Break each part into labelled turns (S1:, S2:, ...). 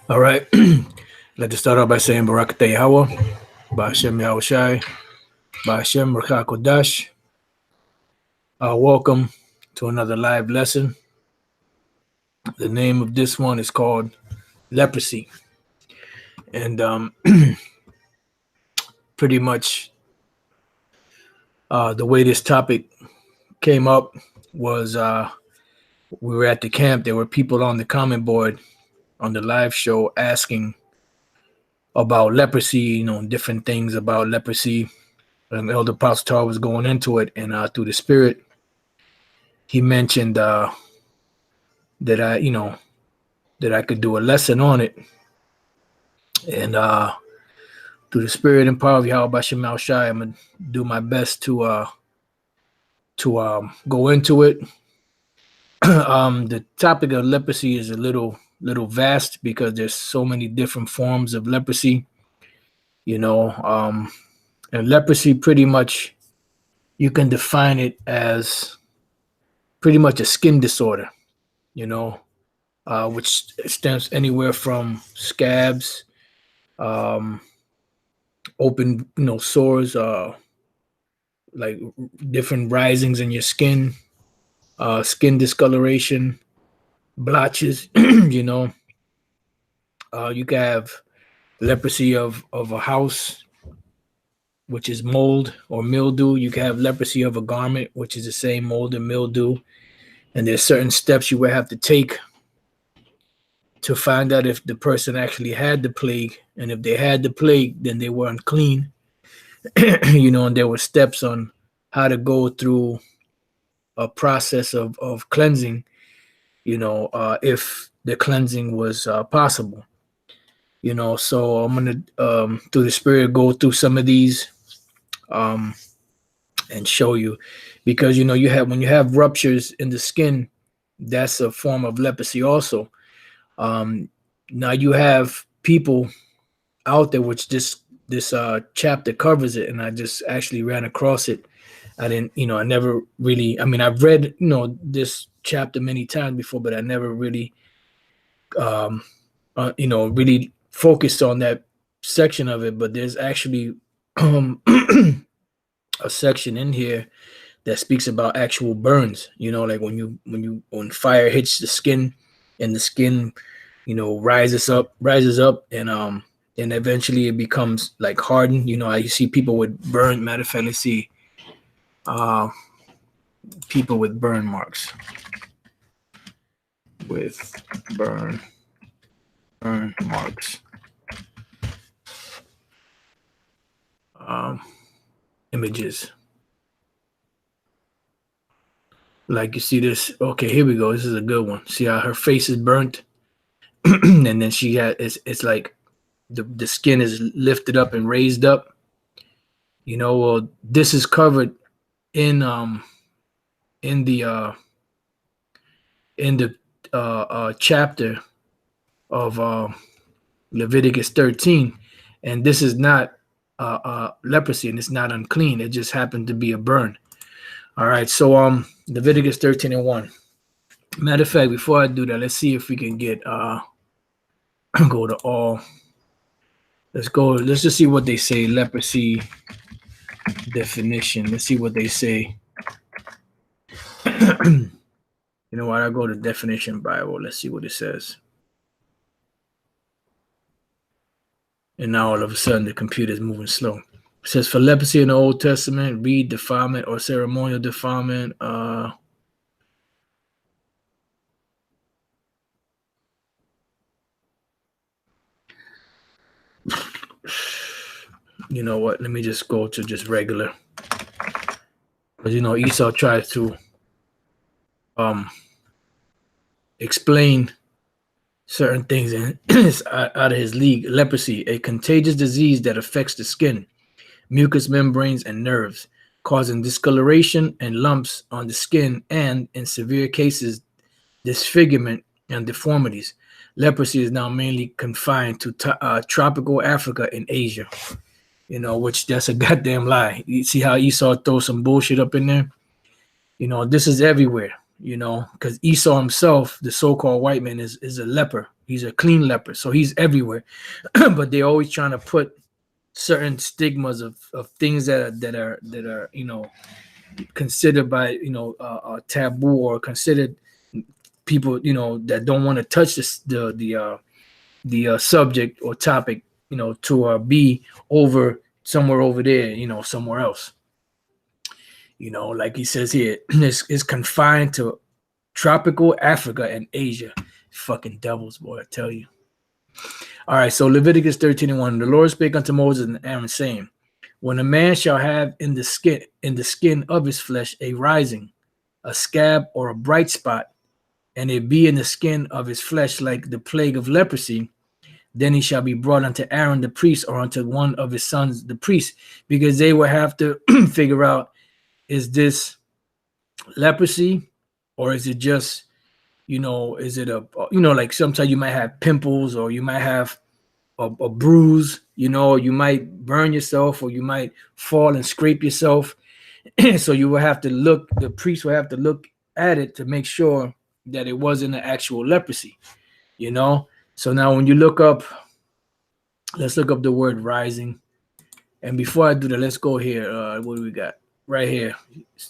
S1: All right. Let's start off by saying Barakatah Yahweh, Ba'ashem Yahushai, Ba'ashem Rakah Kodash. Welcome to another live lesson. The name of this one is called Leprosy. And pretty much the way this topic came up was we were at the camp. There were people on the comment board on the live show asking about leprosy, different things about leprosy. And Elder Pastor was going into it, and through the Spirit, he mentioned that I could do a lesson on it, and through the Spirit and power of Yahweh Bashem Shai, I'm gonna do my best to go into it. The topic of leprosy is a little vast because there's so many different forms of leprosy, and leprosy pretty much you can define it as pretty much a skin disorder, which stems anywhere from scabs, open, sores, like different risings in your skin, skin discoloration, blotches. You can have leprosy of a house, which is mold or mildew. You can have leprosy of a garment, which is the same mold and mildew. And there's certain steps you would have to take to find out if the person actually had the plague. And if they had the plague, then they were unclean. And there were steps on how to go through a process of cleansing, if the cleansing was possible. So I'm going to, through the Spirit, go through some of these and show you. Because, when you have ruptures in the skin, that's a form of leprosy also. Now you have people out there, which this chapter covers it, and I just actually ran across it. I didn't, I never really, I've read, this chapter many times before, but I never really, really focused on that section of it. But there's actually a section in here that speaks about actual burns, like when fire hits the skin and the skin, rises up and eventually it becomes like hardened. I see people with burn. Matter of fact, let's see, people with burn marks, with burn marks. Images. Like you see this. Okay, here we go. This is a good one. See how her face is burnt, and then she had it's like the skin is lifted up and raised up. Well, this is covered in the chapter of Leviticus 13, and this is not leprosy, and it's not unclean. It just happened to be a burn. All right, so Leviticus 13:1. Matter of fact, before I do that, let's see if we can get go to all. Let's go. Let's just see what they say. Leprosy definition. Let's see what they say. You know what? I'll go to definition Bible. Let's see what it says. And now all of a sudden the computer is moving slow. It says for leprosy in the Old Testament, read defilement or ceremonial defilement. You know what? Let me just go to just regular. Because Esau tries to explain certain things and it's out of his league. Leprosy, a contagious disease that affects the skin, mucous membranes, and nerves, causing discoloration and lumps on the skin and, in severe cases, disfigurement and deformities. Leprosy is now mainly confined to tropical Africa and Asia, which that's a goddamn lie. You see how Esau throws some bullshit up in there? This is everywhere, because Esau himself, the so-called white man, is a leper. He's a clean leper, so he's everywhere. But they're always trying to put certain stigmas of things that are considered by taboo, or considered people that don't want to touch this the subject or topic to be over somewhere over there, somewhere else. Like he says here, is confined to tropical Africa and Asia. Fucking devils, boy, I tell you. All right, so Leviticus 13:1. The Lord spake unto Moses and Aaron, saying, when a man shall have in the skin of his flesh a rising, a scab, or a bright spot, and it be in the skin of his flesh like the plague of leprosy, then he shall be brought unto Aaron the priest, or unto one of his sons the priest, because they will have to figure out, is this leprosy, or is it just, is it like sometimes you might have pimples, or you might have a bruise, you might burn yourself, or you might fall and scrape yourself. So the priest will have to look at it to make sure that it wasn't an actual leprosy, So now when you let's look up the word rising. And before I do that, let's go here. What do we got right here?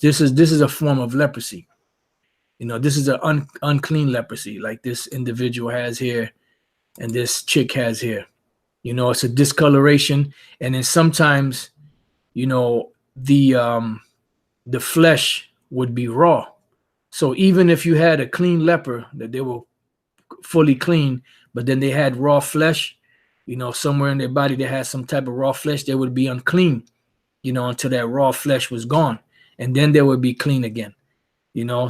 S1: This is a form of leprosy. This is an unclean leprosy, like this individual has here, and this chick has here. It's a discoloration, and then sometimes, the flesh would be raw. So even if you had a clean leper, that they were fully clean, but then they had raw flesh, somewhere in their body they had some type of raw flesh, they would be unclean, until that raw flesh was gone, and then they would be clean again.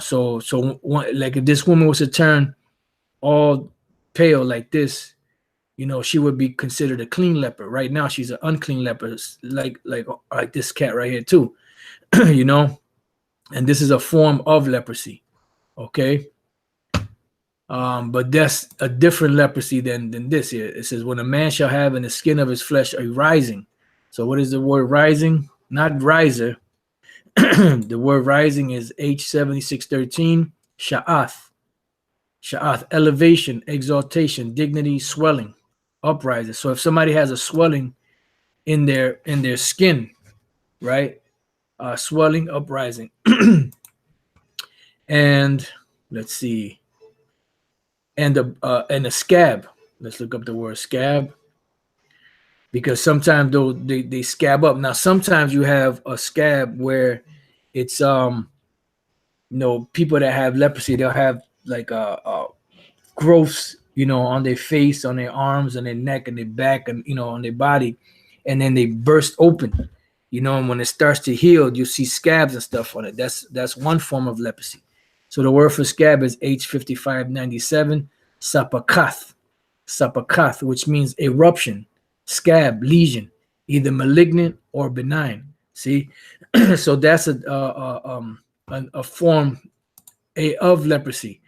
S1: So like if this woman was to turn all pale like this, she would be considered a clean leper. Right now, she's an unclean leper, like this cat right here too, and this is a form of leprosy. Okay. But that's a different leprosy than this here. It says, when a man shall have in the skin of his flesh a rising. So what is the word rising? Not riser. The word rising is H7613, sha'ath. Sha'ath, elevation, exaltation, dignity, swelling, uprising. So if somebody has a swelling in their skin, right? Swelling, uprising. And let's see. And a scab. Let's look up the word scab, because sometimes they scab up. Now sometimes you have a scab where it's people that have leprosy, they'll have like growths, on their face, on their arms, on their neck, and their back, and on their body, and then they burst open, and when it starts to heal, you see scabs and stuff on it. That's one form of leprosy. So the word for scab is H5597, sapakath, which means eruption, scab, lesion, either malignant or benign. See, so that's a form of leprosy.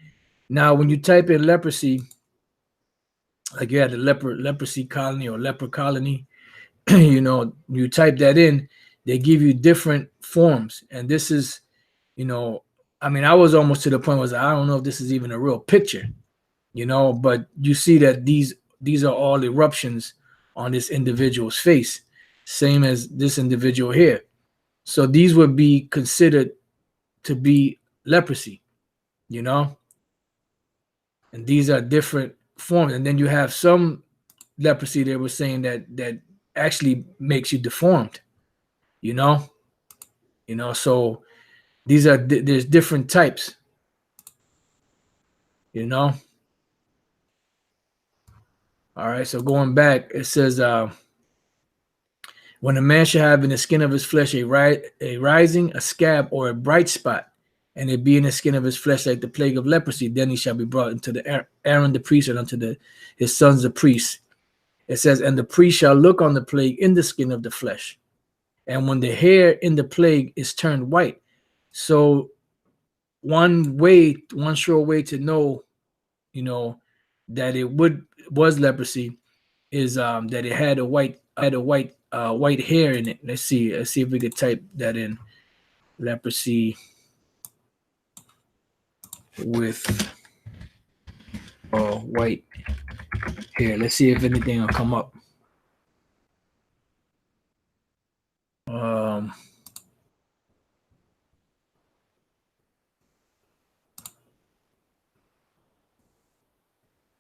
S1: Now, when you type in leprosy, like you had the leprosy colony or leper colony, you type that in, they give you different forms, and this is, I was almost to the point where I don't know if this is even a real picture, but you see that these are all eruptions on this individual's face, same as this individual here. So these would be considered to be leprosy, and these are different forms. And then you have some leprosy they were saying that actually makes you deformed, so there's different types, all right. So going back, it says, when a man shall have in the skin of his flesh a rising, a scab, or a bright spot, and it be in the skin of his flesh like the plague of leprosy, then he shall be brought into the Aaron the priest, and unto his sons the priests. It says, and the priest shall look on the plague in the skin of the flesh, and when the hair in the plague is turned white. So one sure way to know, that it was leprosy is that it had a white hair in it. Let's see if we could type that in. Leprosy with white hair. Let's see if anything will come up.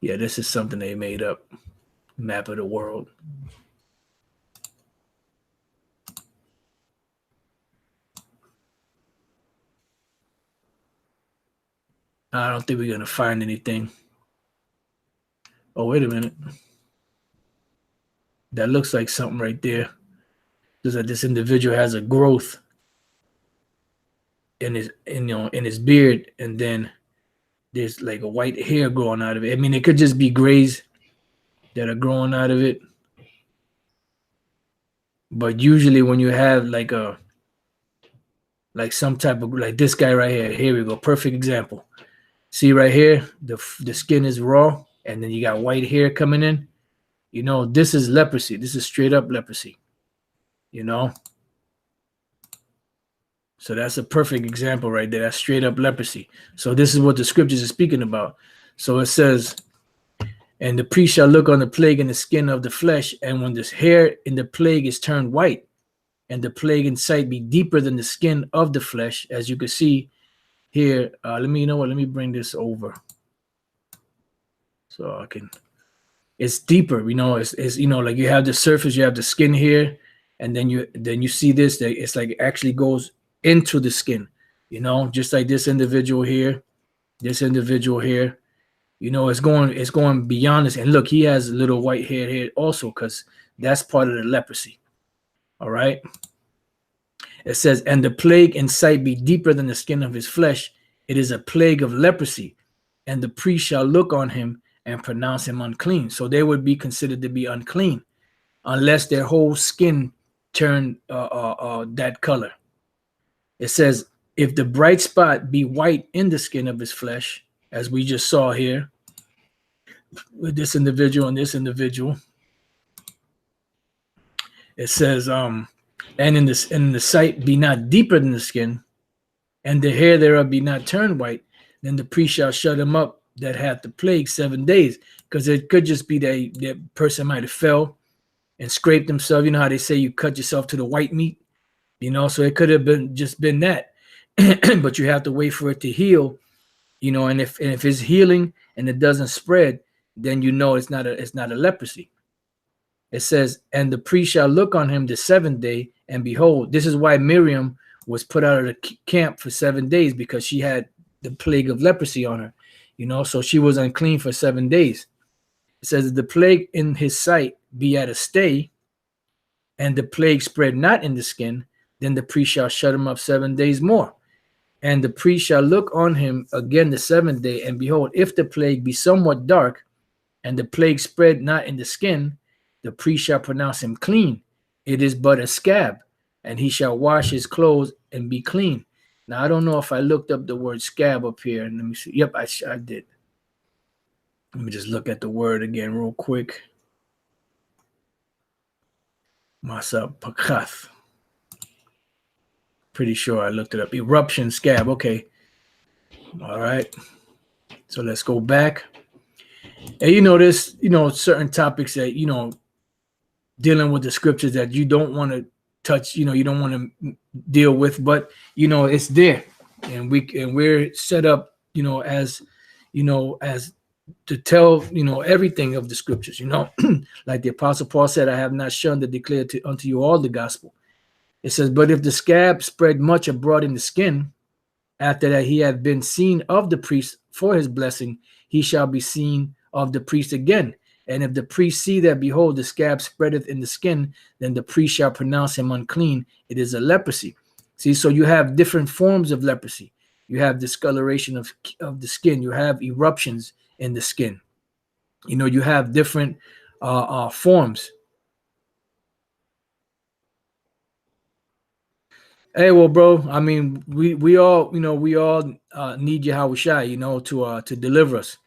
S1: Yeah, this is something they made up. Map of the world. I don't think we're gonna find anything. Oh, wait a minute. That looks like something right there. Just that this individual has a growth in his beard, and then there's like a white hair growing out of it. I mean, it could just be grays that are growing out of it. But usually when you have like some type of, like this guy right here we go, perfect example. See right here, the skin is raw, and then you got white hair coming in. This is leprosy. This is straight up leprosy. So that's a perfect example right there. That's straight up leprosy. So this is what the scriptures are speaking about. So it says, and the priest shall look on the plague in the skin of the flesh, and when this hair in the plague is turned white, and the plague in sight be deeper than the skin of the flesh, as you can see here. Let me bring this over so I can. It's deeper, it's like you have the surface, you have the skin here, and then you see this, that it's like it actually goes into the skin, just like this individual here, it's going beyond this. And look, he has a little white hair here also, because that's part of the leprosy. All right. It says, and the plague in sight be deeper than the skin of his flesh. It is a plague of leprosy, and the priest shall look on him and pronounce him unclean. So they would be considered to be unclean unless their whole skin turned that color. It says, if the bright spot be white in the skin of his flesh, as we just saw here with this individual and this individual, it says, and in the sight be not deeper than the skin, and the hair thereof be not turned white, then the priest shall shut him up that hath the plague 7 days. Because it could just be that person might have fell and scraped himself. You know how they say you cut yourself to the white meat? So it could have been that. But you have to wait for it to heal, and if it's healing and it doesn't spread, then it's not a leprosy. It says, and the priest shall look on him the 7th day, and behold, this is why Miriam was put out of the camp for 7 days, because she had the plague of leprosy on her, so she was unclean for 7 days. It says, the plague in his sight be at a stay, and the plague spread not in the skin, then the priest shall shut him up 7 days more. And the priest shall look on him again the 7th day, and behold, if the plague be somewhat dark, and the plague spread not in the skin, the priest shall pronounce him clean. It is but a scab, and he shall wash his clothes and be clean. Now, I don't know if I looked up the word scab up here. And let me see. Yep, I did. Let me just look at the word again real quick. Masa pakath. Pretty sure I looked it up. Eruption, scab. Okay. All right. So let's go back. And there's certain topics that dealing with the scriptures that you don't want to touch, you don't want to deal with, but it's there, and we're set up, as to tell everything of the scriptures, like the Apostle Paul said, I have not shunned to declare unto you all the gospel. It says, but if the scab spread much abroad in the skin, after that he had been seen of the priest for his blessing, he shall be seen of the priest again. And if the priest see that, behold, the scab spreadeth in the skin, then the priest shall pronounce him unclean. It is a leprosy. See, so you have different forms of leprosy. You have discoloration of the skin. You have eruptions in the skin. You have different forms. Hey, well, bro, I mean, we all need Yahushua, to deliver us,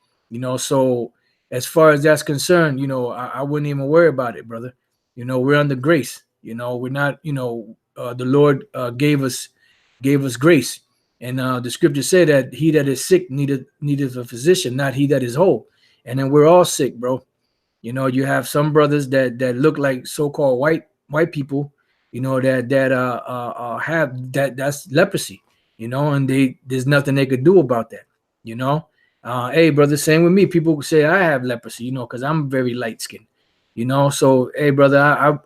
S1: so as far as that's concerned, I wouldn't even worry about it, brother. We're under grace. We're not, the Lord gave us grace. And the scripture said that he that is sick needeth a physician, not he that is whole. And then we're all sick, bro. You know, you have some brothers that look like so-called white people, you know, that have that's leprosy, you know, and there's nothing they could do about that, you know. Hey, brother, same with me. People say I have leprosy, you know, because I'm very light skinned, you know. So, hey, brother,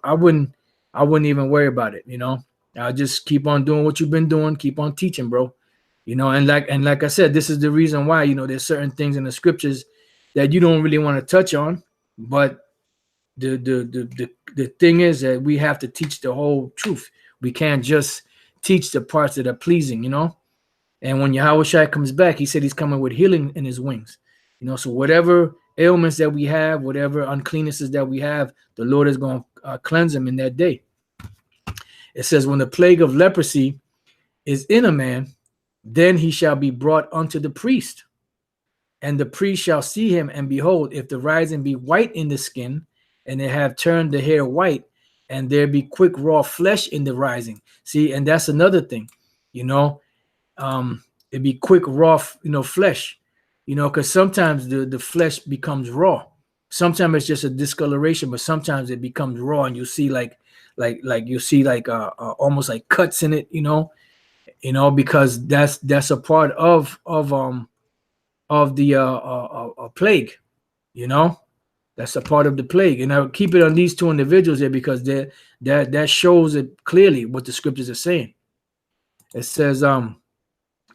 S1: I wouldn't even worry about it, you know. I'll just keep on doing what you've been doing, keep on teaching, bro. You know, and like I said, this is the reason why, you know, there's certain things in the scriptures that you don't really want to touch on, but the thing is that we have to teach the whole truth. We can't just teach the parts that are pleasing, you know. And when Yahweh Shai comes back, he said he's coming with healing in his wings, you know. So whatever ailments that we have, whatever uncleannesses that we have, the Lord is going to cleanse them in that day. It says, when the plague of leprosy is in a man, then he shall be brought unto the priest, and the priest shall see him, and behold, if the rising be white in the skin, and they have turned the hair white, and there be quick raw flesh in the rising. See, and that's another thing, you know. It be quick raw, you know, flesh, you know, because sometimes the flesh becomes raw. Sometimes it's just a discoloration, but sometimes it becomes raw, and you see like you see like almost like cuts in it, you know, because that's a part of the plague, you know. That's a part of the plague, and I would keep it on these two individuals there because that shows it clearly what the scriptures are saying. It says,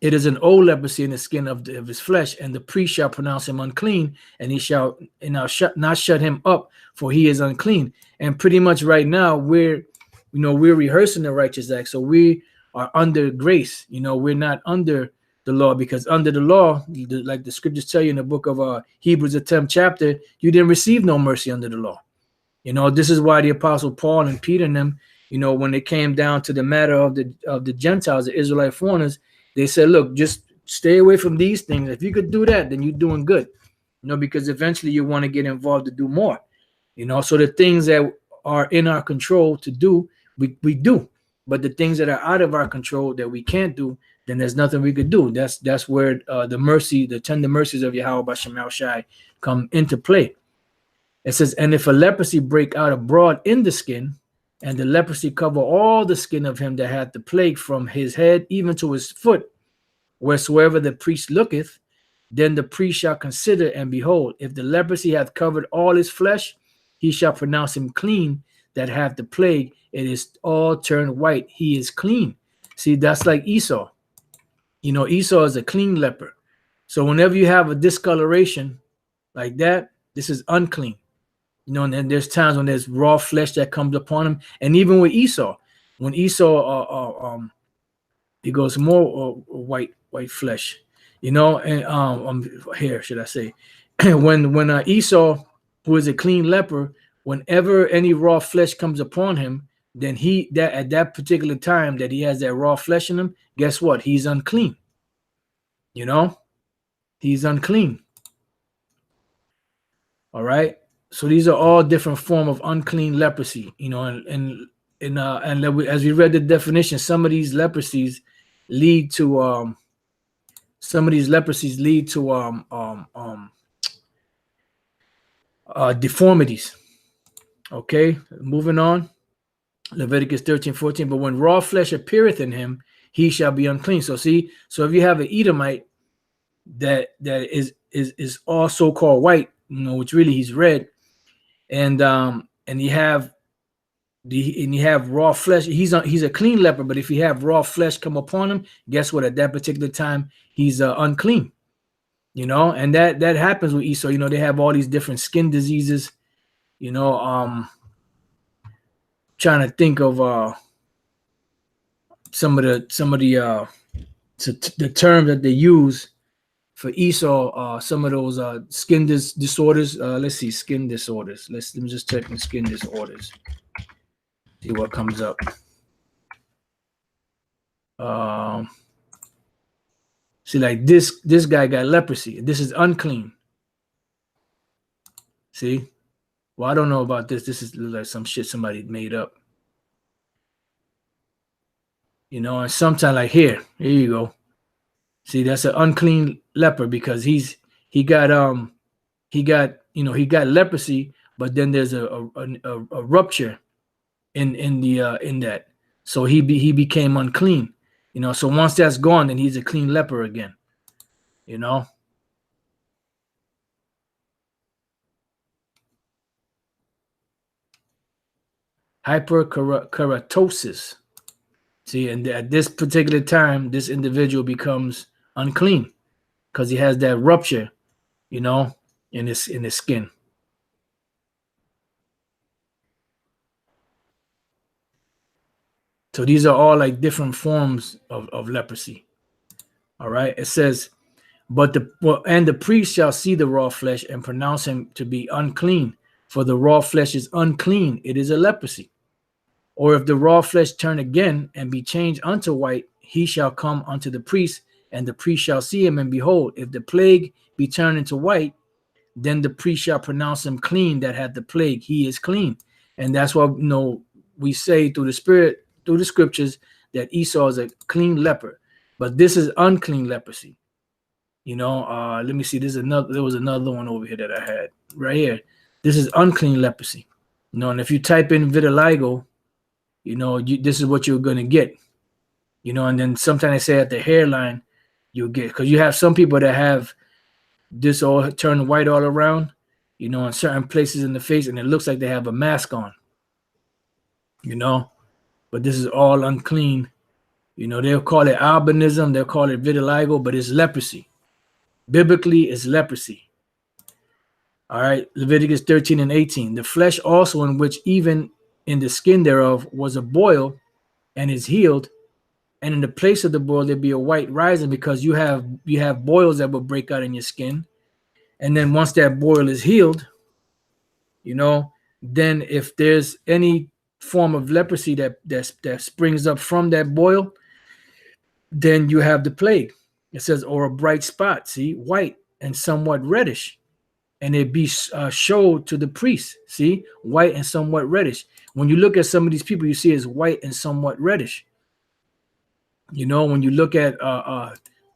S1: it is an old leprosy in the skin of his flesh, and the priest shall pronounce him unclean, and he shall not shut him up, for he is unclean. And pretty much right now we're rehearsing the righteous act, so we are under grace. You know, we're not under the law, because under the law, like the scriptures tell you in the book of Hebrews, the 10th chapter, you didn't receive no mercy under the law. You know, this is why the apostle Paul and Peter and them, you know, when it came down to the matter of the Gentiles, the Israelite foreigners, they said, look, just stay away from these things. If you could do that, then you're doing good. You know, because eventually you want to get involved to do more. You know, so the things that are in our control to do, we do. But the things that are out of our control that we can't do, then there's nothing we could do. That's where the tender mercies of Yahweh B'Shem Shai come into play. It says, and if a leprosy break out abroad in the skin, and the leprosy cover all the skin of him that had the plague from his head even to his foot, wheresoever the priest looketh, then the priest shall consider, and behold, if the leprosy hath covered all his flesh, he shall pronounce him clean that hath the plague. It is all turned white. He is clean. See, that's like Esau. You know, Esau is a clean leper. So whenever you have a discoloration like that, this is unclean. You know, and then there's times when there's raw flesh that comes upon him. And even with Esau, when Esau, he goes more white flesh, you know, and hair, should I say. when Esau, who is a clean leper, whenever any raw flesh comes upon him, then at that particular time that he has that raw flesh in him, guess what? He's unclean. You know, he's unclean. All right. So these are all different form of unclean leprosy, you know, and as we read the definition, some of these leprosies lead to deformities. Okay, moving on. Leviticus 13:14. But when raw flesh appeareth in him, he shall be unclean. So see, so if you have an Edomite that is all so-called white, you know, which really he's red, and you have raw flesh, he's a clean leper, but if you have raw flesh come upon him, guess what? At that particular time, he's unclean. You know, and that happens with Esau. You know, they have all these different skin diseases. You know, trying to think of some of the terms that they use for Esau. Some of those skin disorders. Let's see, skin disorders. Let me just type in skin disorders. See what comes up. See, like this guy got leprosy. This is unclean. See? Well, I don't know about this. This is like some shit somebody made up. You know, and sometimes like here you go. See, that's an unclean leper because he he got leprosy, but then there's a rupture in that, so he became unclean. So once that's gone, then he's a clean leper again. Hyperkeratosis. See, and at this particular time, this individual becomes unclean because he has that rupture, in his skin. So these are all like different forms of leprosy. All right. It says, and the priest shall see the raw flesh and pronounce him to be unclean, for the raw flesh is unclean. It is a leprosy. Or if the raw flesh turn again and be changed unto white, he shall come unto the priest, and the priest shall see him, and behold, if the plague be turned into white, then the priest shall pronounce him clean that had the plague. He is clean. And that's why we say through the Spirit, through the scriptures, that Esau is a clean leper. But this is unclean leprosy. Let me see. There was another one over here that I had right here. This is unclean leprosy. And if you type in vitiligo, this is what you're going to get. And then sometimes I say at the hairline, you'll get, because you have some people that have this all turned white all around, in certain places in the face, and it looks like they have a mask on, but this is all unclean. They'll call it albinism, they'll call it vitiligo, but it's leprosy. Biblically, it's leprosy. All right, Leviticus 13:18. The flesh also, in which even in the skin thereof was a boil, and is healed, and in the place of the boil there be a white rising, because you have boils that will break out in your skin. And then once that boil is healed, then if there's any form of leprosy that springs up from that boil, then you have the plague. It says, or a bright spot, see, white and somewhat reddish, and it be showed to the priest. See, white and somewhat reddish. When you look at some of these people, you see it's white and somewhat reddish. When you look at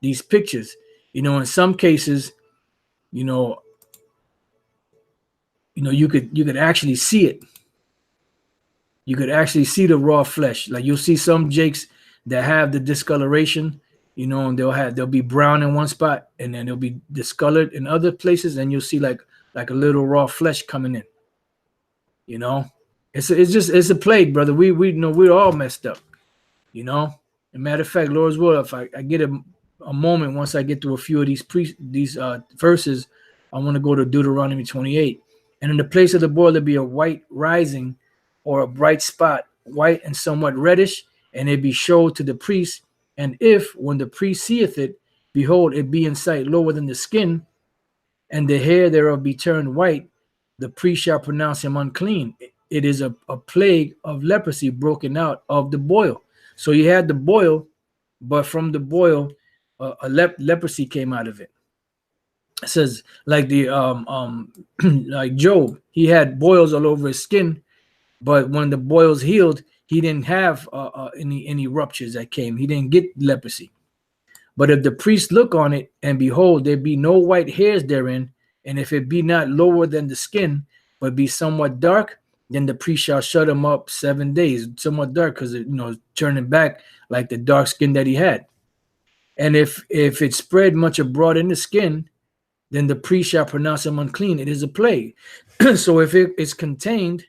S1: these pictures, in some cases, you could actually see it. You could actually see the raw flesh. Like you'll see some jakes that have the discoloration, and they'll be brown in one spot, and then they'll be discolored in other places, and you'll see like a little raw flesh coming in. It's a plague, brother. We know we're all messed up. As a matter of fact, Lord's will, if I get a moment, once I get through a few of these verses, I want to go to Deuteronomy 28. And in the place of the boil there be a white rising, or a bright spot, white and somewhat reddish, and it be showed to the priest. And if, when the priest seeth it, behold, it be in sight lower than the skin, and the hair thereof be turned white, the priest shall pronounce him unclean. It is a plague of leprosy broken out of the boil. So you had the boil, but from the boil, leprosy came out of it. It says like like Job, he had boils all over his skin, but when the boils healed, he didn't have any ruptures that came. He didn't get leprosy. But if the priest look on it, and behold, there be no white hairs therein, and if it be not lower than the skin, but be somewhat dark, then the priest shall shut him up 7 days. Somewhat dark, because turning back like the dark skin that he had. And if it spread much abroad in the skin, then the priest shall pronounce him unclean. It is a plague. So if it is contained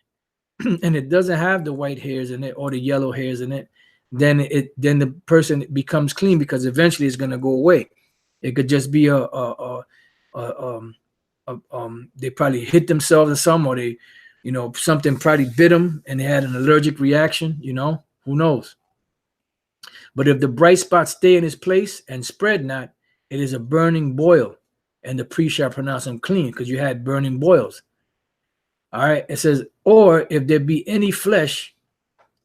S1: and it doesn't have the white hairs in it or the yellow hairs in it, then the person becomes clean, because eventually it's going to go away. It could just be they probably hit themselves or something, or they, something probably bit them and they had an allergic reaction. Who knows? But if the bright spot stay in his place and spread not, it is a burning boil, and the priest shall pronounce him clean, because you had burning boils. All right. It says, or if there be any flesh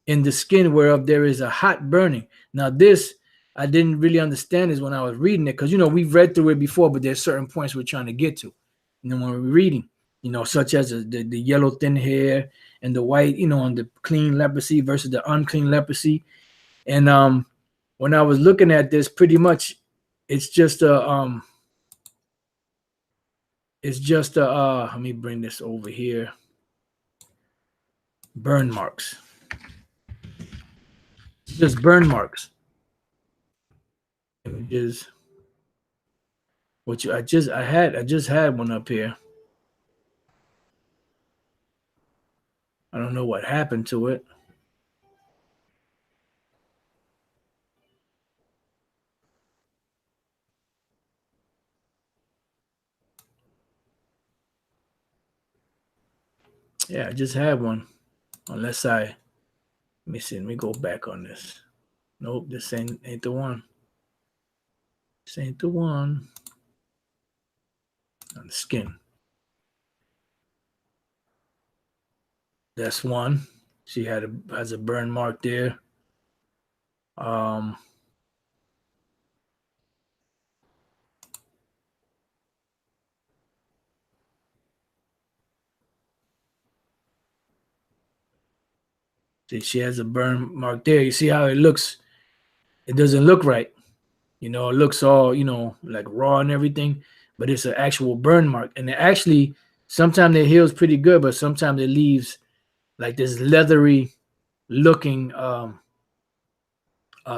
S1: in the skin whereof there is a hot burning. Now this, I didn't really understand this when I was reading it, because, we've read through it before, but there's certain points we're trying to get to, when we're reading, such as the yellow thin hair and the white, on the clean leprosy versus the unclean leprosy. And when I was looking at this, pretty much it's just It's just let me bring this over here. Burn marks. Just burn marks. Images. Which I just had one up here. I don't know what happened to it. Yeah, I just had one. Unless let me see, let me go back on this. Nope, this ain't the one. This ain't the one. On the skin. That's one. She has a burn mark there. See, she has a burn mark there. You see how it looks? It doesn't look right. You know, it looks all, like raw and everything, but it's an actual burn mark. And it actually, sometimes it heals pretty good, but sometimes it leaves like this leathery looking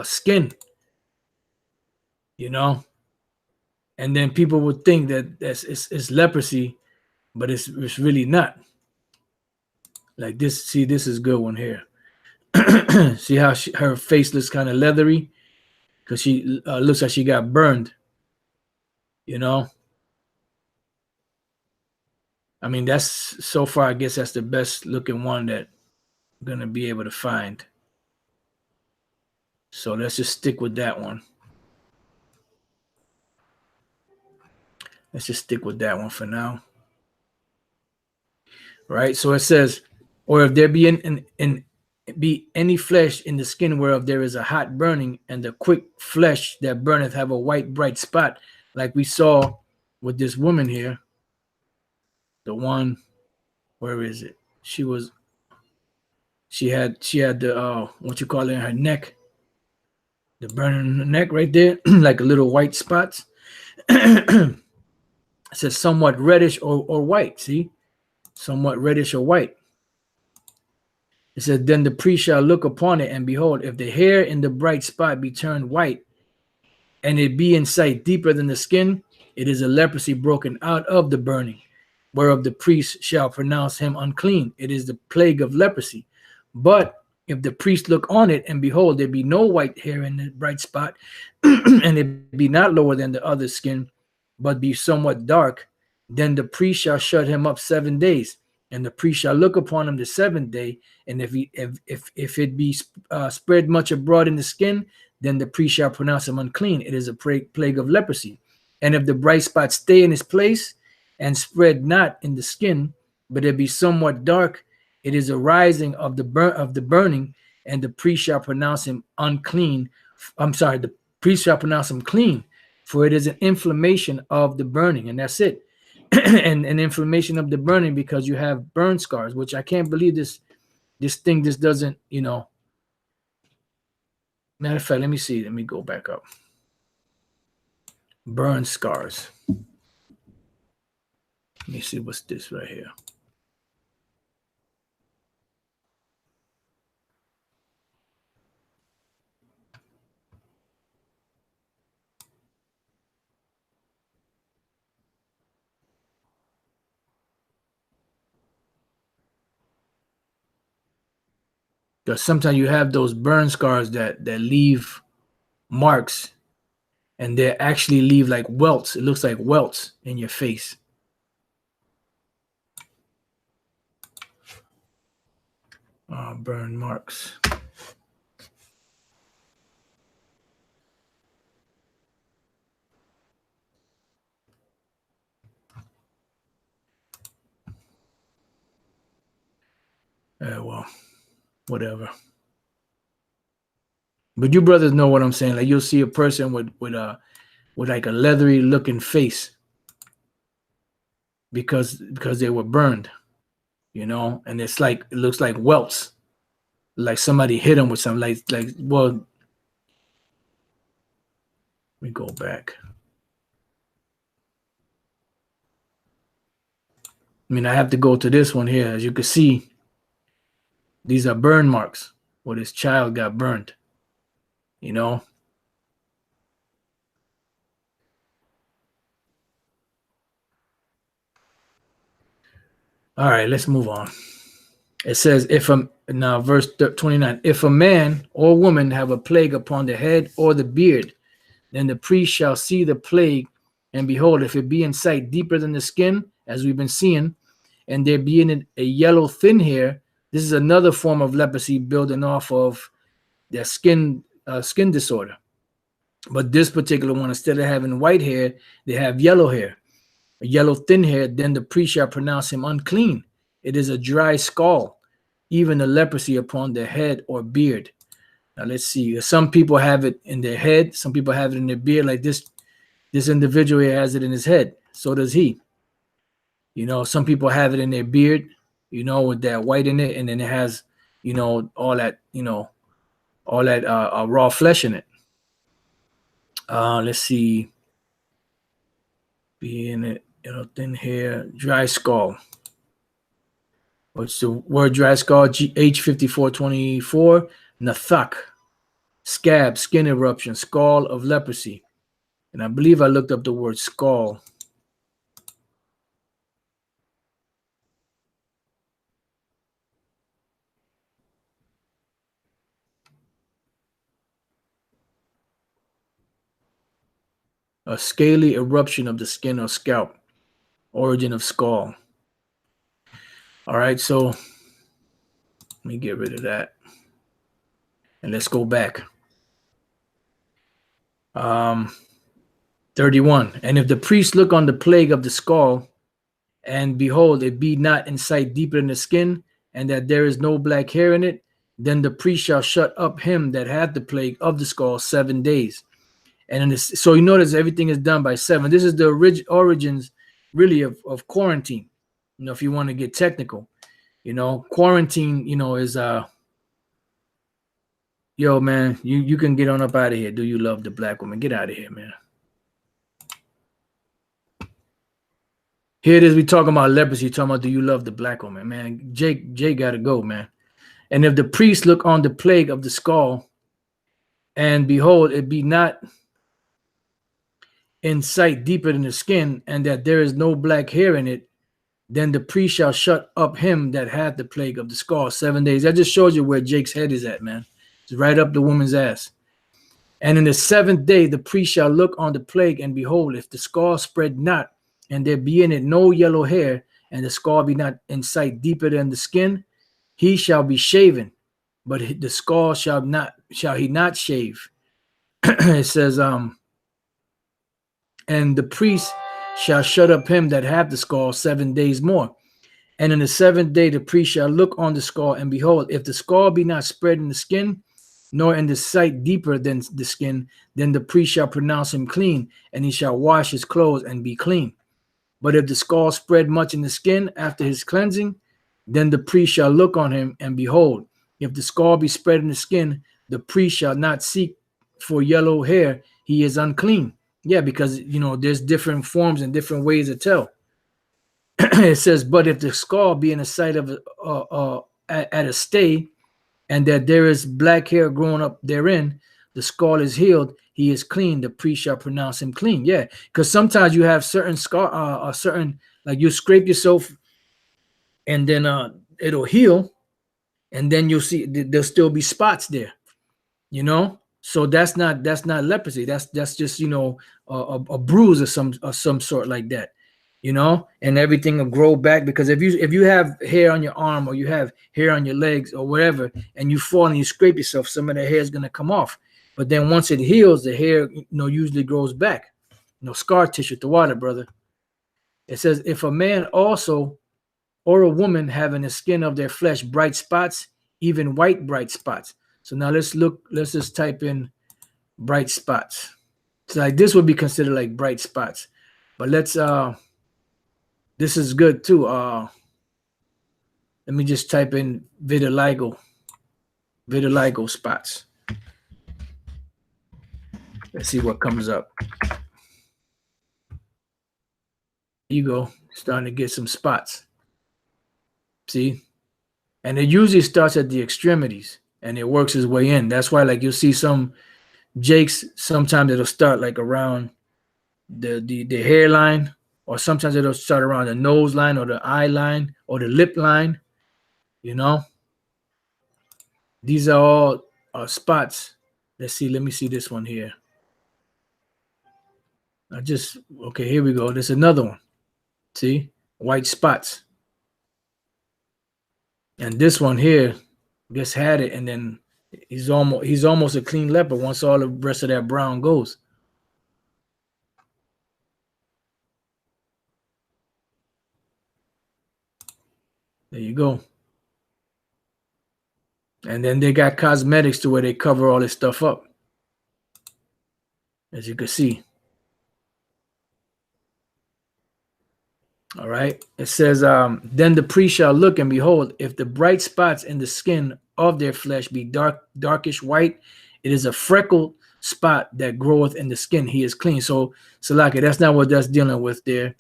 S1: skin, you know? And then people would think that it's leprosy, but it's really not. Like this, see, this is a good one here. See how her face looks kind of leathery? Because she looks like she got burned, you know? I mean, that's so far, I guess that's the best looking one that I'm going to be able to find. So let's just stick with that one. Let's just stick with that one for now. Right? So it says, or if there be be any flesh in the skin whereof there is a hot burning, and the quick flesh that burneth have a white bright spot, like we saw with this woman here. The one, where is it? She had the what you call it in her neck, the burn in the neck right there, like a little white spots. It says somewhat reddish or white. See, somewhat reddish or white. It says, then the priest shall look upon it, and behold, if the hair in the bright spot be turned white, and it be in sight deeper than the skin, it is a leprosy broken out of the burning, whereof the priest shall pronounce him unclean. It is the plague of leprosy. But if the priest look on it, and behold, there be no white hair in the bright spot, and it be not lower than the other skin, but be somewhat dark, then the priest shall shut him up 7 days, and the priest shall look upon him the seventh day, and if it be spread much abroad in the skin, then the priest shall pronounce him unclean. It is a plague of leprosy. And if the bright spot stay in his place and spread not in the skin, but it be somewhat dark, it is a rising of the burning, and the priest shall pronounce him unclean. The priest shall pronounce him clean, for it is an inflammation of the burning, and that's it. And an inflammation of the burning, because you have burn scars, which I can't believe this thing just doesn't, Matter of fact, let me see. Let me go back up. Burn scars. Let me see what's this right here. Because sometimes you have those burn scars that leave marks, and they actually leave like welts. It looks like welts in your face. Burn marks. Well, whatever. But you brothers know what I'm saying. Like, you'll see a person with like a leathery looking face because they were burned, and it's like, it looks like welts, like somebody hit them with something. Like well, let me go back. I mean, I have to go to this one here. As you can see, these are burn marks where this child got burned, you know. All right, let's move on. It says, now verse 29, if a man or woman have a plague upon the head or the beard, then the priest shall see the plague, and behold, if it be in sight deeper than the skin, as we've been seeing, and there be in it a yellow thin hair, this is another form of leprosy building off of their skin disorder. But this particular one, instead of having white hair, they have yellow hair, a yellow thin hair. Then the priest shall pronounce him unclean. It is a dry skull, even a leprosy upon the head or beard. Now let's see. Some people have it in their head. Some people have it in their beard. Like this individual here has it in his head. So does he. You know, some people have it in their beard, you know, with that white in it, and then it has, you know, all that, raw flesh in it. Let's see. Being it, thin hair, dry skull. What's the word dry skull? H5424. Nathak. Scab, skin eruption, skull of leprosy. And I believe I looked up the word skull. A scaly eruption of the skin or scalp. Origin of skull. All right, so let me get rid of that. And let's go back. 31. And if the priest look on the plague of the skull, and behold, it be not in sight deeper than the skin, and that there is no black hair in it, then the priest shall shut up him that had the plague of the skull 7 days. And so you notice everything is done by 7. This is the origins, really, of quarantine. You know, if you want to get technical, quarantine, is yo, man, you can get on up out of here. Do you love the black woman? Get out of here, man. Here it is. We talking about leprosy. Talking about do you love the black woman, man? Jake got to go, man. And if the priest look on the plague of the skull, and behold, it be not in sight deeper than the skin, and that there is no black hair in it, then the priest shall shut up him that had the plague of the skull 7 days. That just shows you where Jake's head is at, man. It's right up the woman's ass. And in the 7th day, the priest shall look on the plague, and behold, if the skull spread not, and there be in it no yellow hair, and the skull be not in sight deeper than the skin, he shall be shaven, but the skull shall he not shave. It says, and the priest shall shut up him that have the skull 7 days more. And in the 7th day, the priest shall look on the skull, and behold, if the skull be not spread in the skin, nor in the sight deeper than the skin, then the priest shall pronounce him clean, and he shall wash his clothes and be clean. But if the skull spread much in the skin after his cleansing, then the priest shall look on him, and behold, if the skull be spread in the skin, the priest shall not seek for yellow hair, he is unclean. Yeah, because, there's different forms and different ways to tell. It says, but if the skull be in the sight of at a stay, and that there is black hair growing up therein, the skull is healed, he is clean, the priest shall pronounce him clean. Yeah, because sometimes you have certain like you scrape yourself, and then it'll heal, and then you'll see there'll still be spots there, so that's not leprosy. That's just a bruise of some sort like that, and everything will grow back. Because if you have hair on your arm, or you have hair on your legs, or whatever, and you fall and you scrape yourself, some of the hair is going to come off. But then once it heals, the hair usually grows back. Scar tissue to water, brother. It says, if a man also or a woman having the skin of their flesh bright spots, even white bright spots. So now let's just type in bright spots. So like this would be considered like bright spots. But let's this is good too. Let me just type in vitiligo spots. Let's see what comes up. There you go, starting to get some spots. See? And it usually starts at the extremities and it works its way in. That's why, like, you'll see some jakes, sometimes it'll start like around the hairline, or sometimes it'll start around the nose line or the eye line or the lip line, you know? These are all spots. Let's see. Let me see this one here. Okay, here we go. There's another one. See? White spots. And this one here just had it, and then he's almost a clean leper once all the rest of that brown goes. There you go. And then they got cosmetics to where they cover all this stuff up, as you can see. All right. It says, then the priest shall look, and behold, if the bright spots in the skin of their flesh be darkish white, it is a freckled spot that groweth in the skin. He is clean. So, Salaki, that's not what that's dealing with there.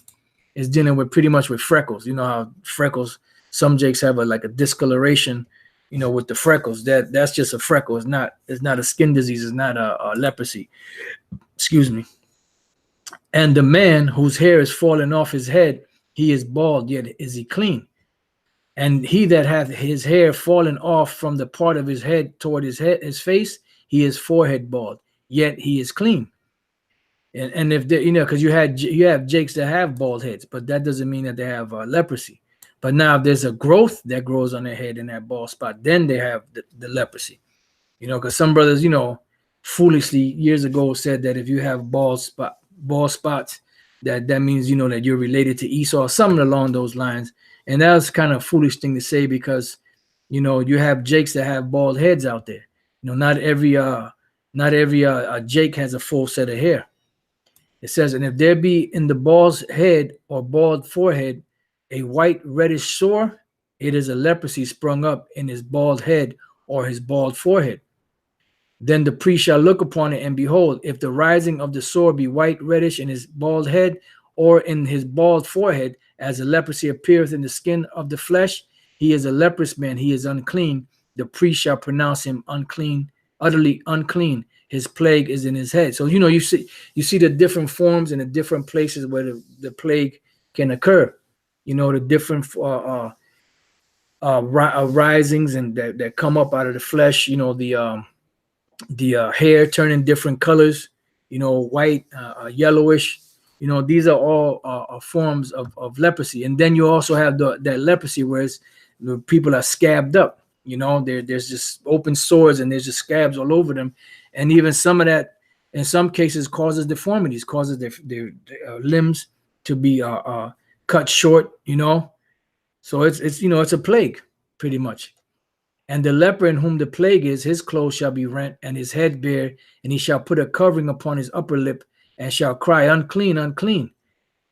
S1: It's dealing with pretty much with freckles. You know how freckles, some jakes have like a discoloration, you know, with the freckles. That's just a freckle. It's not a skin disease. It's not a leprosy. Excuse me. And the man whose hair is fallen off his head, he is bald, yet is he clean. And he that hath his hair fallen off from the part of his head toward his face, he is forehead bald, yet he is clean. And if they, you know, because you have jakes that have bald heads, but that doesn't mean that they have leprosy. But now if there's a growth that grows on their head in that bald spot, then they have the leprosy. You know, because some brothers, you know, foolishly years ago said that if you have bald spots, that means, you know, that you're related to Esau, something along those lines. And that's kind of a foolish thing to say, because, you know, you have jakes that have bald heads out there. You know, not every jake has a full set of hair. It says, and if there be in the bald's head or bald forehead a white reddish sore, it is a leprosy sprung up in his bald head or his bald forehead. Then the priest shall look upon it, and behold, if the rising of the sore be white reddish in his bald head or in his bald forehead, as a leprosy appeareth in the skin of the flesh, he is a leprous man, he is unclean. The priest shall pronounce him unclean, utterly unclean. His plague is in his head. So, you know, you see the different forms and the different places where the plague can occur. You know, the different risings and that come up out of the flesh. You know, the hair turning different colors, you know, white, yellowish, you know, these are all forms of leprosy. And then you also have that leprosy where the people are scabbed up, you know, there's just open sores and there's just scabs all over them. And even some of that, in some cases, causes deformities, causes their limbs to be cut short, you know. So it's you know, it's a plague pretty much. And the leper in whom the plague is, his clothes shall be rent, and his head bare, and he shall put a covering upon his upper lip, and shall cry, unclean, unclean.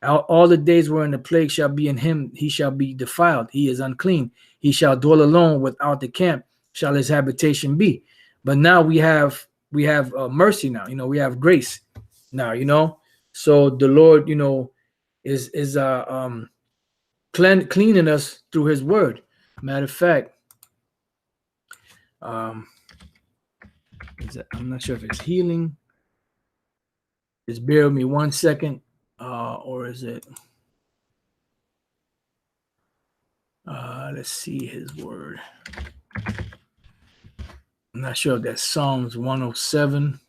S1: All the days wherein the plague shall be in him, he shall be defiled. He is unclean. He shall dwell alone without the camp, shall his habitation be. But now we have mercy now, you know, we have grace now, you know. So the Lord, you know, is cleaning us through his word. Matter of fact, I'm not sure if it's healing. Just bear with me 1 second, or is it? Let's see his word. I'm not sure if that's Psalms 107.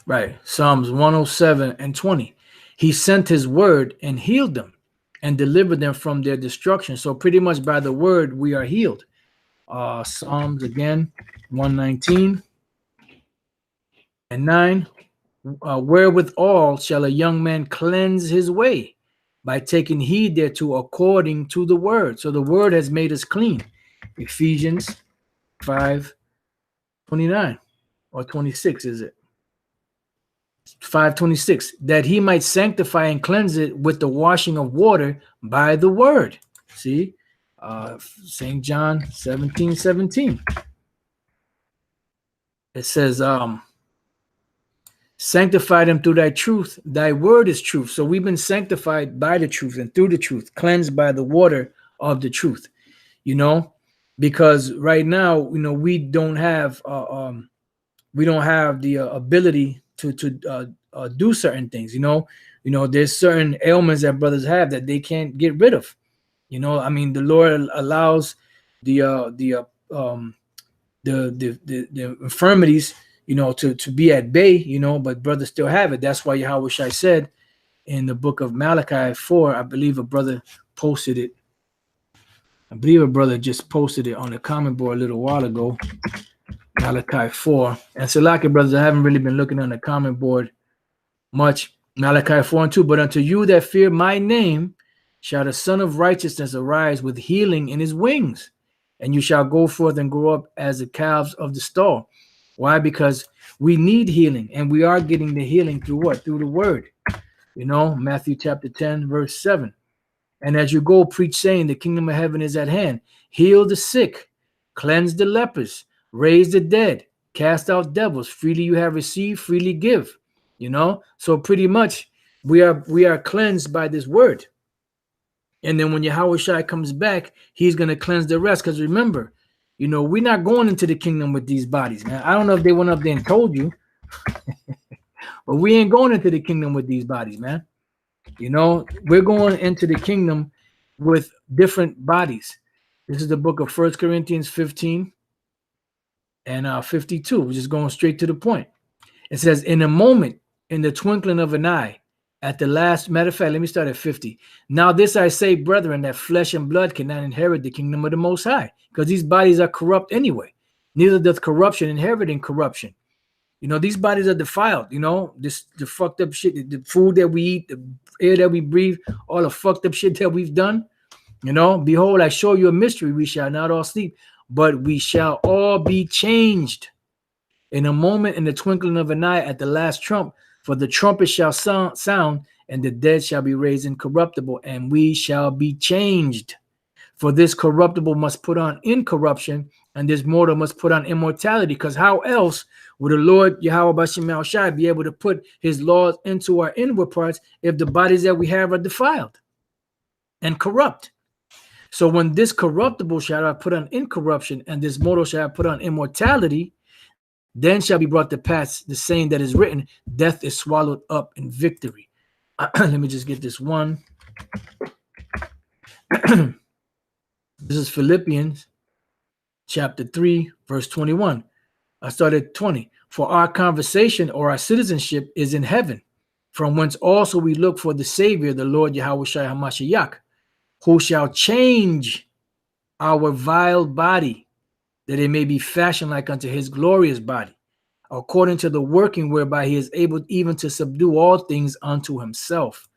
S1: Right, Psalms 107 and 20. He sent his word and healed them and delivered them from their destruction. So pretty much by the word we are healed. Psalms again, 119 and 9. Wherewithal shall a young man cleanse his way? By taking heed thereto according to the word. So the word has made us clean. Ephesians 5:29 or 26, is it? 5:26, that he might sanctify and cleanse it with the washing of water by the word. See, St. John 17:17. It says, sanctify them through thy truth. Thy word is truth. So we've been sanctified by the truth and through the truth, cleansed by the water of the truth, you know, because right now, you know, we don't have the ability to do certain things, you know. There's certain ailments that brothers have that they can't get rid of. I mean, the Lord allows the the infirmities, to be at bay, but brothers still have it. That's why Yahweh Shai said in the book of Malachi 4, I believe a brother posted it. I believe a brother just posted it on the comment board a little while ago. Malachi 4. And Salaki brothers, I haven't really been looking on the comment board much. Malachi 4 and 2. But unto you that fear my name shall the Son of Righteousness arise with healing in his wings, and you shall go forth and grow up as the calves of the stall. Why? Because we need healing, and we are getting the healing through what? Through the word. Matthew chapter 10, verse 7. And as you go, preach, saying, the kingdom of heaven is at hand. Heal the sick, cleanse the lepers, raise the dead, cast out devils. Freely you have received, freely give. So pretty much we are cleansed by this word. And then when Yahweh Shai comes back, he's going to cleanse the rest. Because remember, we're not going into the kingdom with these bodies, man. I don't know if they went up there and told you, but we ain't going into the kingdom with these bodies, man. We're going into the kingdom with different bodies. This is the book of 1 Corinthians 15 and 52, which is going straight to the point. It says, in a moment, in the twinkling of an eye, at the last, matter of fact, let me start at 50. Now this I say, brethren, that flesh and blood cannot inherit the kingdom of the Most High, because these bodies are corrupt anyway. Neither doth corruption inherit in corruption. These bodies are defiled, the fucked up shit, the food that we eat, the air that we breathe, all the fucked up shit that we've done. Behold, I show you a mystery. We shall not all sleep, but we shall all be changed in a moment, in the twinkling of an eye, at the last trump. For the trumpet shall sound, and the dead shall be raised incorruptible, and we shall be changed. For this corruptible must put on incorruption, and this mortal must put on immortality. Because how else would the Lord Yahweh Bashim Shai be able to put his laws into our inward parts if the bodies that we have are defiled and corrupt? So when this corruptible shall have put on incorruption, and this mortal shall have put on immortality, then shall be brought to pass the saying that is written, death is swallowed up in victory. Let me just get this one. This is Philippians chapter 3, verse 21. I started 20. For our conversation or our citizenship is in heaven, from whence also we look for the Savior, the Lord Yahweh Shai HaMashiach, who shall change our vile body, that it may be fashioned like unto his glorious body, according to the working whereby he is able even to subdue all things unto himself.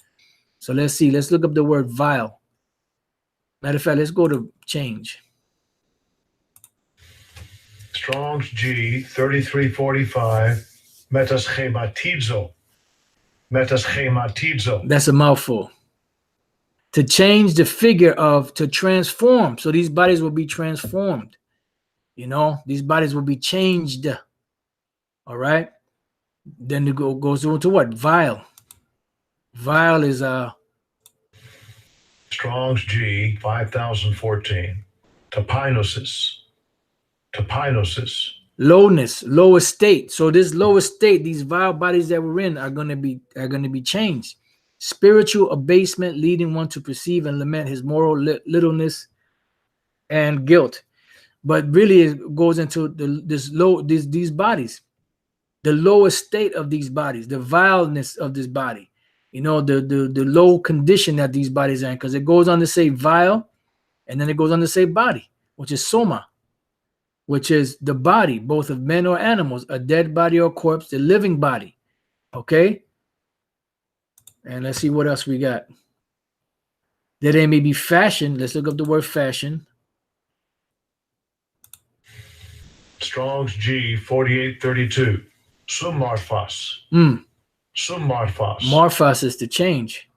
S1: So let's see. Let's look up the word vile. Matter of fact, let's go to change.
S2: Strong's G 3345 metaschematizo. Metaschematizo.
S1: That's a mouthful. To change the figure of, to transform. So these bodies will be transformed. These bodies will be changed. All right. Then it goes into what? Vile. Vile is
S2: Strong's G 5014. Tapinosis. Tapinosis.
S1: Lowness, low estate. So this low estate, these vile bodies that we're in are gonna be changed. Spiritual abasement, leading one to perceive and lament his moral littleness and guilt. But really, it goes into these bodies, the low estate of these bodies, the vileness of this body, the low condition that these bodies are in, because it goes on to say vile, and then it goes on to say body, which is soma, which is the body, both of men or animals, a dead body or corpse, the living body. Okay? And let's see what else we got. That they may be fashioned. Let's look up the word fashion.
S2: Strong's G 4832. Sumarphos. Sumarphos.
S1: Morphos is to change.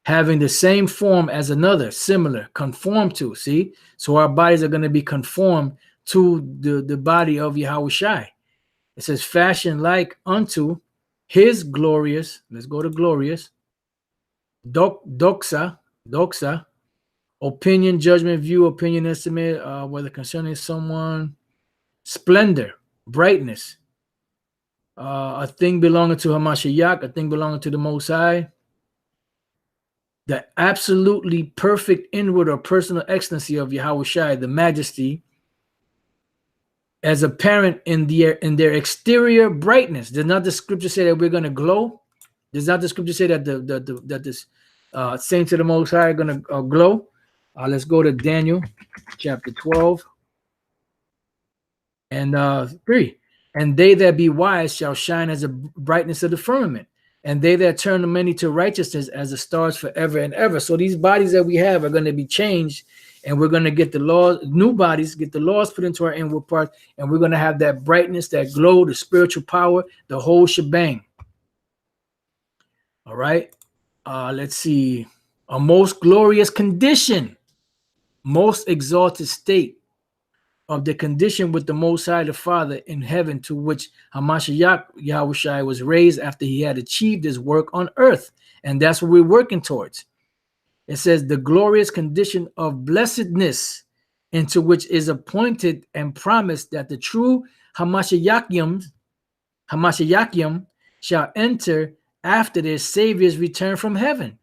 S1: Having the same form as another, similar, conform to. See? So our bodies are going to be conformed to the body of Yahweh Shai. It says, fashion like unto his glorious, let's go to glorious, doxa, opinion, judgment, view, opinion, estimate, whether concerning someone, splendor, brightness, a thing belonging to Hamashiach, a thing belonging to the Most High, the absolutely perfect inward or personal excellency of Yahweh Shai, the majesty, as apparent in their exterior brightness. Does not the scripture say that we're going to glow? Does not the scripture say that that this saints of the Most High are going to glow? Let's go to Daniel chapter 12 and 3. And they that be wise shall shine as the brightness of the firmament, and they that turn the many to righteousness as the stars forever and ever. So these bodies that we have are going to be changed, and we're going to get the laws, new bodies, get the laws put into our inward parts, and we're going to have that brightness, that glow, the spiritual power, the whole shebang. All right. Let's see. A most glorious condition, most exalted state of the condition with the Most High, the Father in heaven, to which Hamashiach Yahushai was raised after he had achieved his work on earth. And that's what we're working towards. It says the glorious condition of blessedness, into which is appointed and promised that the true Hamashiachim shall enter after their Savior's return from heaven.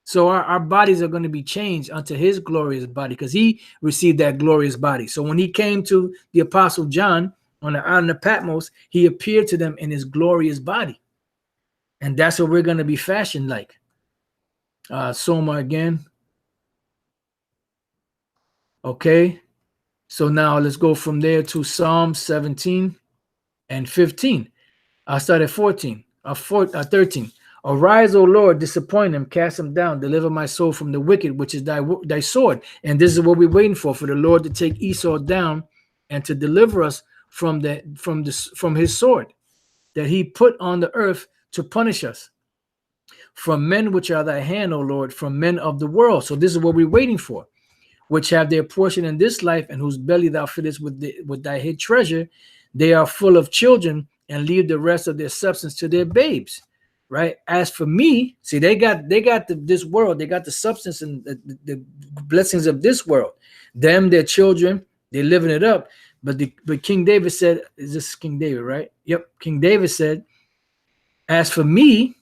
S1: So our bodies are going to be changed unto his glorious body, because he received that glorious body. So when he came to the Apostle John on the island of Patmos, he appeared to them in his glorious body. And that's what we're going to be fashioned like. Soma again. Okay. So now let's go from there to Psalm 17 and 15. I'll start at 13. Arise, O Lord, disappoint him, cast him down, deliver my soul from the wicked, which is thy sword. And this is what we're waiting for the Lord to take Esau down and to deliver us from his sword that he put on the earth to punish us. From men which are thy hand, O Lord, from men of the world. So this is what we're waiting for, which have their portion in this life, and whose belly thou fittest with thy hid treasure. They are full of children, and leave the rest of their substance to their babes. Right. As for me, see, they got this world, they got the substance and the blessings of this world. Them, their children, they're living it up. But King David said, is this King David, right? Yep. King David said, as for me,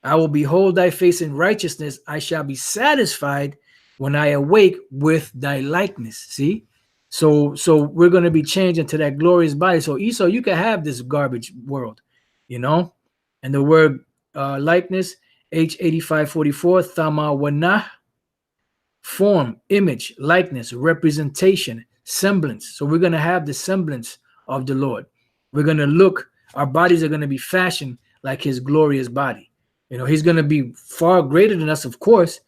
S1: I will behold thy face in righteousness. I shall be satisfied when I awake with thy likeness. See? So we're going to be changed into that glorious body. So Esau, you can have this garbage world, and the word likeness, H8544, Thamawanah, form, image, likeness, representation, semblance. So we're going to have the semblance of the Lord. We're going to look, our bodies are going to be fashioned like his glorious body. He's going to be far greater than us, of course.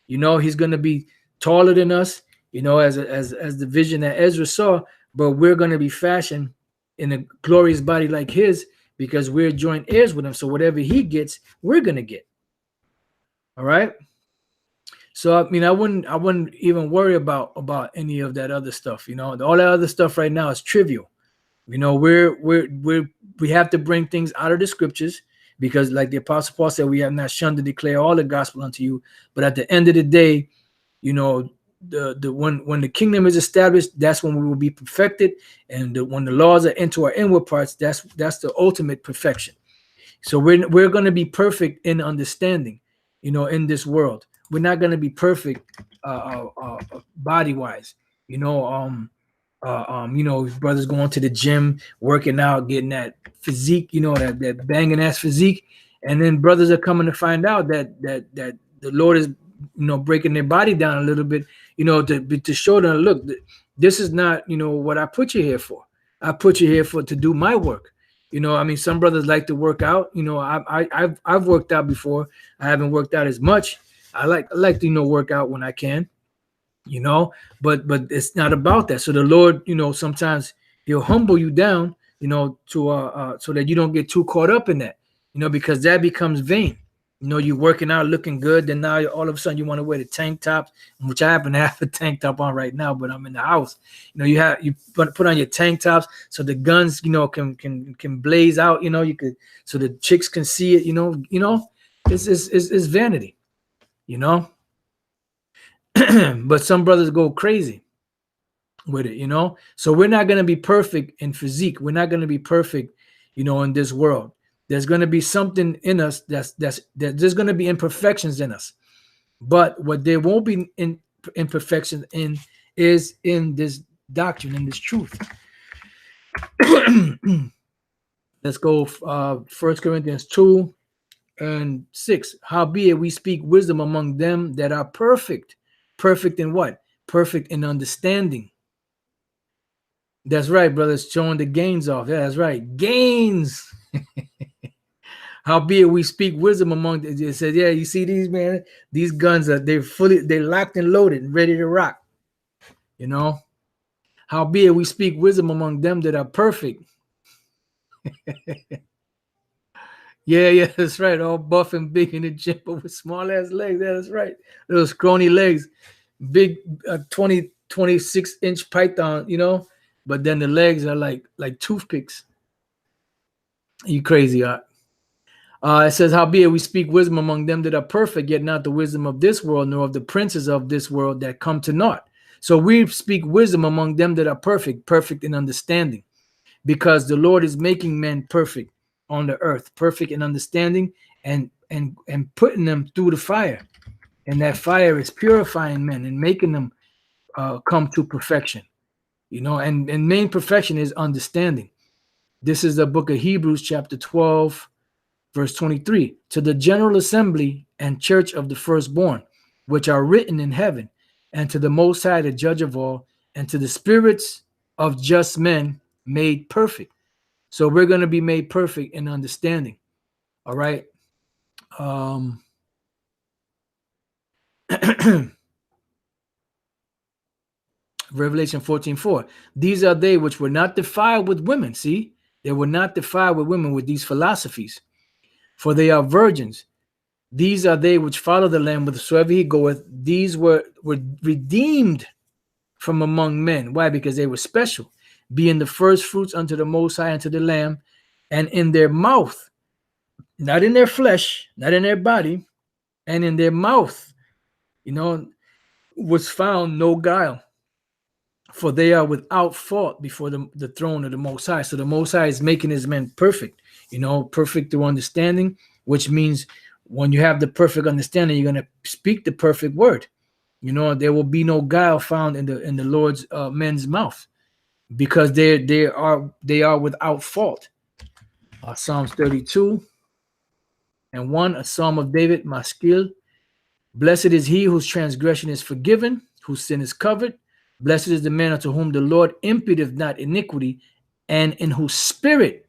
S1: He's going to be taller than us, as the vision that Ezra saw, but we're going to be fashioned in a glorious body like his, because we're joint heirs with him. So whatever he gets, we're going to get. All right. So, I wouldn't even worry about any of that other stuff. All that other stuff right now is trivial. We have to bring things out of the scriptures, because like the Apostle Paul said, we have not shunned to declare all the gospel unto you. But at the end of the day, when the kingdom is established, that's when we will be perfected. And when the laws are into our inward parts, that's the ultimate perfection. So we're going to be perfect in understanding, in this world. We're not going to be perfect body wise, brothers going to the gym, working out, getting that physique, that banging ass physique. And then brothers are coming to find out that the Lord is, breaking their body down a little bit, to show them, look, this is not, what I put you here for. I put you here to do my work. Some brothers like to work out. I've worked out before. I haven't worked out as much. I like to, work out when I can, but it's not about that. So the Lord, sometimes he'll humble you down, to so that you don't get too caught up in that, because that becomes vain. You know, you're working out, looking good. Then now all of a sudden you want to wear the tank tops, which I happen to have a tank top on right now, but I'm in the house. You know, you put on your tank tops so the guns, you know, can blaze out. You know, you could so the chicks can see it. You know, it's vanity. You know, but some brothers go crazy with it. You know, so we're not gonna be perfect in physique. We're not gonna be perfect, you know, in this world. There's going to be something in us that there's going to be imperfections in us, but what there won't be imperfections in is in this doctrine, in this truth. Let's go 1 Corinthians 2:6. Howbeit we speak wisdom among them that are perfect. Perfect in what? Perfect in understanding. That's right, brothers, showing the gains off. Yeah, that's right. Gains. Howbeit we speak wisdom among them. It says, yeah, you see these, man, these guns are they're locked and loaded and ready to rock. You know. Howbeit we speak wisdom among them that are perfect. Yeah, that's right. All buff and big in the gym, but with small ass legs. Yeah, that's right. Those scrawny legs, big 26-inch python, you know, but then the legs are like toothpicks. You crazy, it says, howbeit we speak wisdom among them that are perfect, yet not the wisdom of this world, nor of the princes of this world that come to naught. So we speak wisdom among them that are perfect, perfect in understanding, because the Lord is making men perfect on the earth, perfect in understanding, and putting them through the fire. And that fire is purifying men and making them come to perfection. You know, and main perfection is understanding. This is the book of Hebrews, chapter 12, verse 23. To the general assembly and church of the firstborn, which are written in heaven, and to the Most High, the judge of all, and to the spirits of just men made perfect. So we're going to be made perfect in understanding. All right. Revelation 14:4. These are they which were not defiled with women. See, they were not defiled with women with these philosophies, for they are virgins. These are they which follow the Lamb whithersoever he goeth. These were redeemed from among men. Why? Because they were special, being the first fruits unto the Most High, unto the Lamb, and in their mouth, not in their flesh, not in their body, and in their mouth, you know, was found no guile. For they are without fault before the throne of the Most High. So the Most High is making his men perfect, you know, perfect through understanding, which means when you have the perfect understanding, you're going to speak the perfect word. You know, there will be no guile found in the Lord's men's mouth, because they are without fault. Psalms 32:1, a psalm of David, my skill. Blessed is he whose transgression is forgiven, whose sin is covered. Blessed is the man unto whom the Lord imputeth not iniquity, and in whose spirit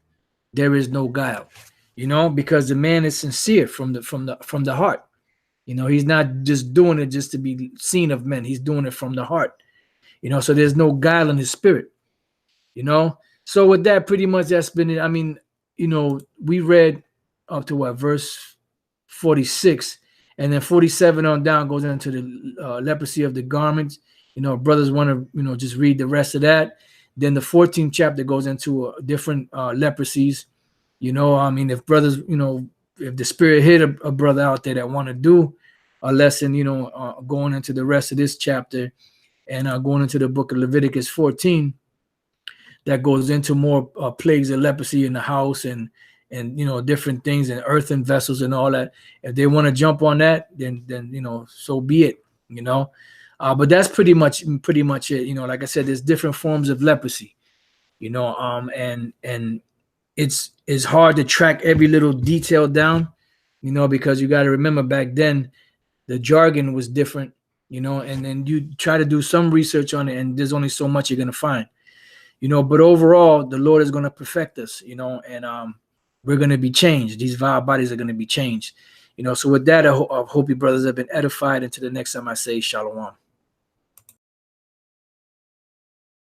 S1: there is no guile. You know, because the man is sincere from the heart. You know, he's not just doing it just to be seen of men. He's doing it from the heart. You know, so there's no guile in his spirit. You know, so with that, pretty much that's been it. I mean, you know, we read up to what, verse 46, and then 47 on down goes into the leprosy of the garments. You know, brothers want to, you know, just read the rest of that. Then the 14th chapter goes into different leprosies. You know, I mean, if brothers, you know, if the spirit hit a brother out there that want to do a lesson, you know, going into the rest of this chapter and going into the book of Leviticus 14, that goes into more plagues of leprosy in the house and you know, different things and earthen vessels and all that. If they want to jump on that, then you know, so be it. You know, but that's pretty much it. You know, like I said, there's different forms of leprosy. You know, and it's hard to track every little detail down. You know, because you got to remember back then the jargon was different. You know, and then you try to do some research on it, and there's only so much you're gonna find. You know, but overall, the Lord is going to perfect us, you know, and we're going to be changed. These vile bodies are going to be changed, you know. So with that, I hope you brothers have been edified. Until the next time I say shalom.